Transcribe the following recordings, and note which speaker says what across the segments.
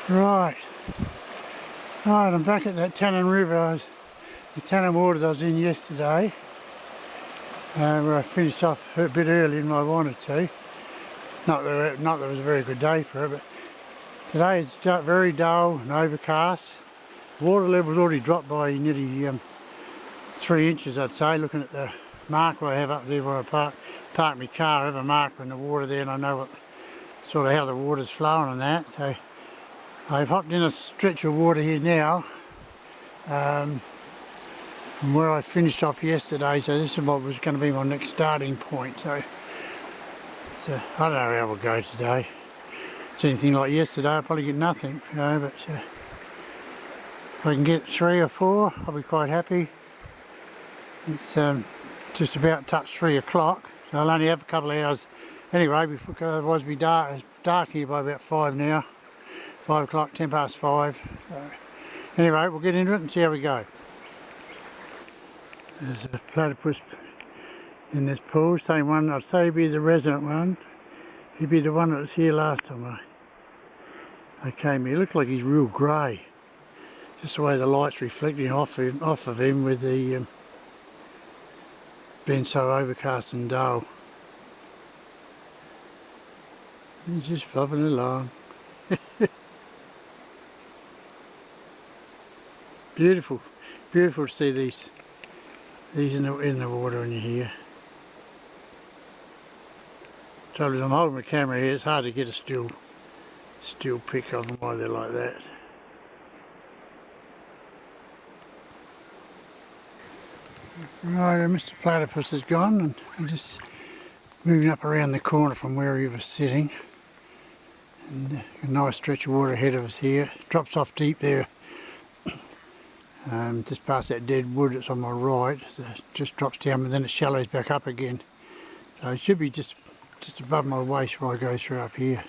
Speaker 1: Right, I'm back at that Tannin River, the Tannin waters I was in yesterday, where I finished off a bit earlier than I wanted to. Not that it was a very good day for it, but today is very dull and overcast. Water level's already dropped by nearly 3 inches, I'd say, looking at the marker I have up there where I park my car. I have a marker in the water there and I know what sort of how the water's flowing and that. So I've hopped in a stretch of water here now from where I finished off yesterday, so this is what was going to be my next starting point. So it's, I don't know how we'll go today. If it's anything like yesterday, I'll probably get nothing, you know, but if I can get 3 or 4, I'll be quite happy. It's just about touched 3 o'clock, so I'll only have a couple of hours anyway, because otherwise it'll be dark. It's dark here by about 5 now. 5 o'clock, 10 past 5. So, anyway, we'll get into it and see how we go. There's a platypus in this pool. Same one, I'd say he'd be the resident one. He'd be the one that was here last time I came here. He looked like he's real grey. Just the way the light's reflecting off of him with the being so overcast and dull. He's just flopping along. Beautiful, beautiful to see these in the water when you're here. Trouble is, I'm holding the camera here. It's hard to get a still pic of them while they're like that. Right, Mr. Platypus is gone, and I'm just moving up around the corner from where he was sitting. And a nice stretch of water ahead of us here. Drops off deep there. Just past that dead wood that's on my right, so it just drops down, but then it shallows back up again. So it should be just above my waist where I go through up here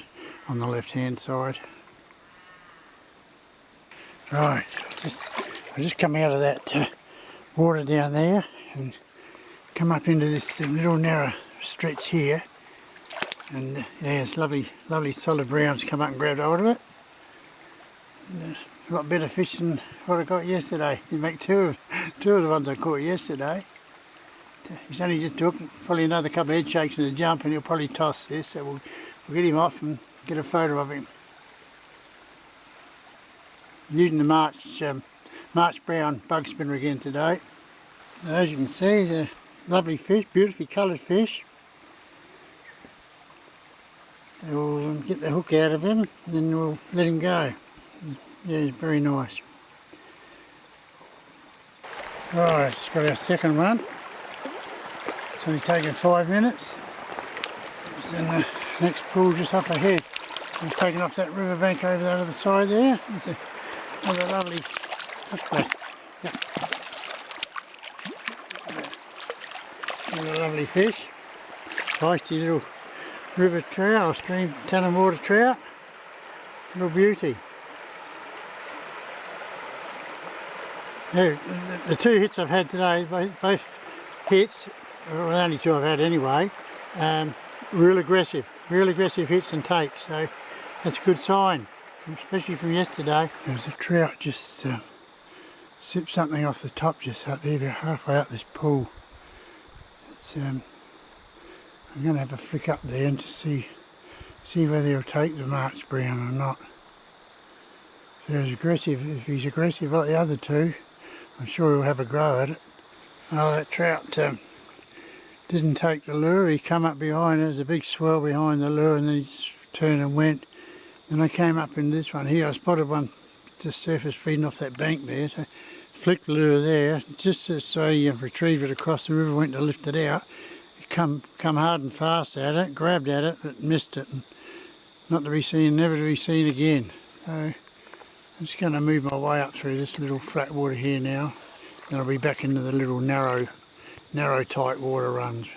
Speaker 1: on the left hand side. Right, I just come out of that water down there and come up into this little narrow stretch here, and yeah, it's lovely solid browns come up and grabbed hold of it. And a lot better fish than what I got yesterday. You make two of the ones I caught yesterday. He's only just took probably another couple of head shakes and a jump, and he'll probably toss this. So we'll get him off and get a photo of him. Using the March brown bug spinner again today. As you can see, the lovely fish, beautifully coloured fish. So we'll get the hook out of him, and then we'll let him go. Yeah, it's very nice. Right, it's got our second one. It's only taken 5 minutes. It's in the next pool just up ahead. We've taken off that riverbank over that other side there. There's another lovely hook there. Yep. Another lovely fish. Feisty little river trout or stream Tannin water trout. Little beauty. Yeah, the 2 hits I've had today, both hits, or the only 2 I've had anyway, real aggressive hits and takes, so that's a good sign, especially from yesterday. There's a trout just sipped something off the top just up there, about halfway up this pool. It's, I'm going to have a flick up there and to see whether he'll take the March brown or not. If he's aggressive like the other 2, I'm sure he'll have a go at it. Oh, that trout didn't take the lure. He come up behind, there's a big swell behind the lure, and then he just turned and went. Then I came up in this one here. I spotted one just surface feeding off that bank there, so flicked the lure there. Just as I retrieved it across the river, went to lift it out. It come hard and fast at it, grabbed at it, but missed it, and not to be seen, never to be seen again. So I'm just going to move my way up through this little flat water here now. Then I'll be back into the little narrow tight water runs.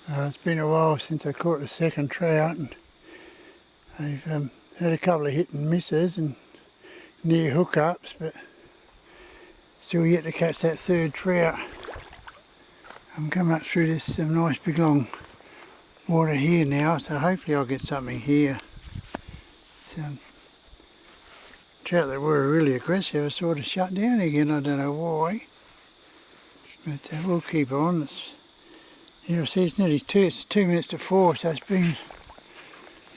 Speaker 1: It's been a while since I caught the second trout, and I've had a couple of hit and misses and near hookups, but still yet to catch that third trout. I'm coming up through this nice big long water here now, so hopefully I'll get something here. Some trout that were really aggressive are sort of shut down again, I don't know why. But we'll keep on. Yeah, see, it's nearly 2 minutes to 4, so it's been,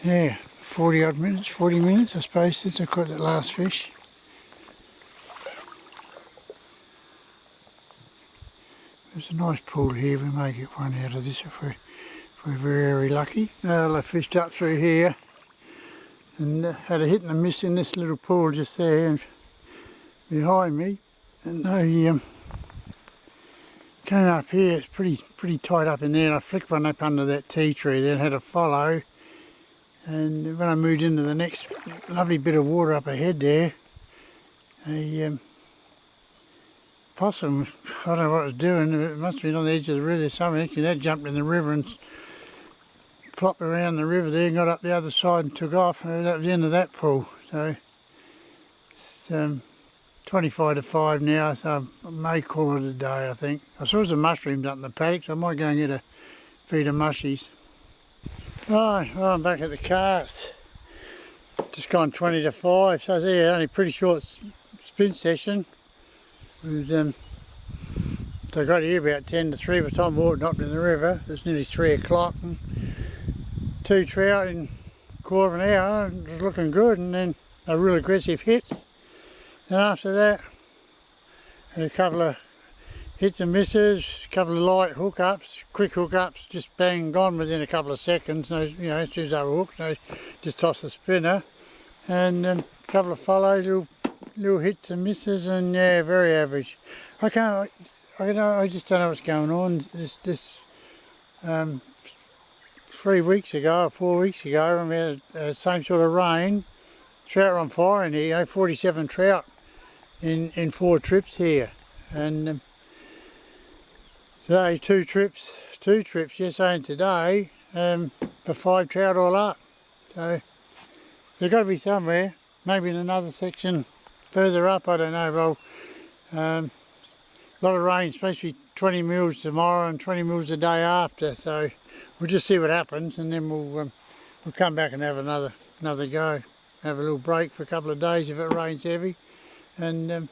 Speaker 1: yeah, 40 odd minutes, 40 minutes I suppose since I caught that last fish. There's a nice pool here, we may get one out of this if we're very lucky. I fished up through here and had a hit and a miss in this little pool just there and behind me, and I came up here. It's pretty tight up in there, and I flicked one up under that tea tree, then had a follow, and when I moved into the next lovely bit of water up ahead there, a possum, I don't know what it was doing, it must have been on the edge of the river or something. Actually that jumped in the river and plopped around the river there and got up the other side and took off, and that was the end of that pool. So it's 25 to 5 now, so I may call it a day, I think. I saw some mushrooms up in the paddock, so I might go and get a feed of mushies. Right, well, I'm back at the cast. Just gone 20 to 5, so yeah, only a pretty short spin session. So I got here about 10 to 3 by the time water dropped in the river. It was nearly 3 o'clock. 2 trout in a quarter of an hour, it was looking good, and then a real aggressive hits. Then after that, had a couple of hits and misses, a couple of light hookups, quick hookups, just bang gone within a couple of seconds. No, you know, as soon as they were hooked, I just tossed the spinner, and a couple of follows, little hits and misses, and yeah, very average. I just don't know what's going on. This 3 weeks ago or 4 weeks ago, when we had the same sort of rain, trout are on fire in here. 47 trout in 4 trips here, and today two trips yesterday and today, for 5 trout all up. So they've got to be somewhere, maybe in another section further up, I don't know. Well, a lot of rain, supposed to be 20 mils tomorrow and 20 mils the day after, so we'll just see what happens, and then we'll come back and have another go. Have a little break for a couple of days if it rains heavy, and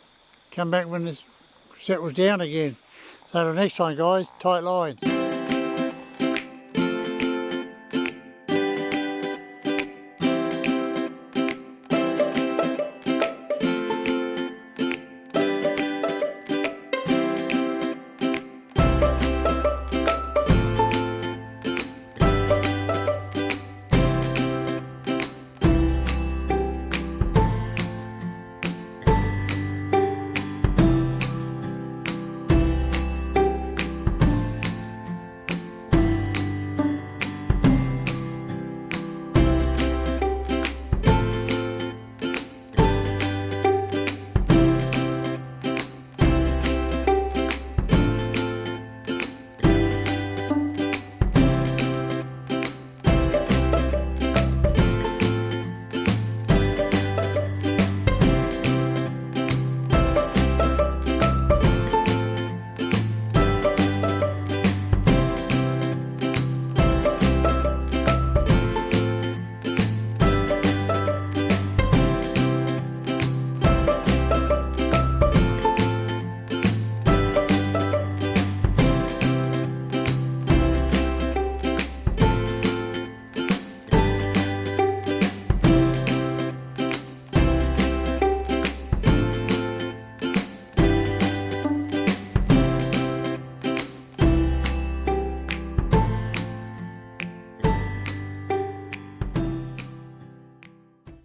Speaker 1: come back when this settles down again. So until next time guys, tight lines.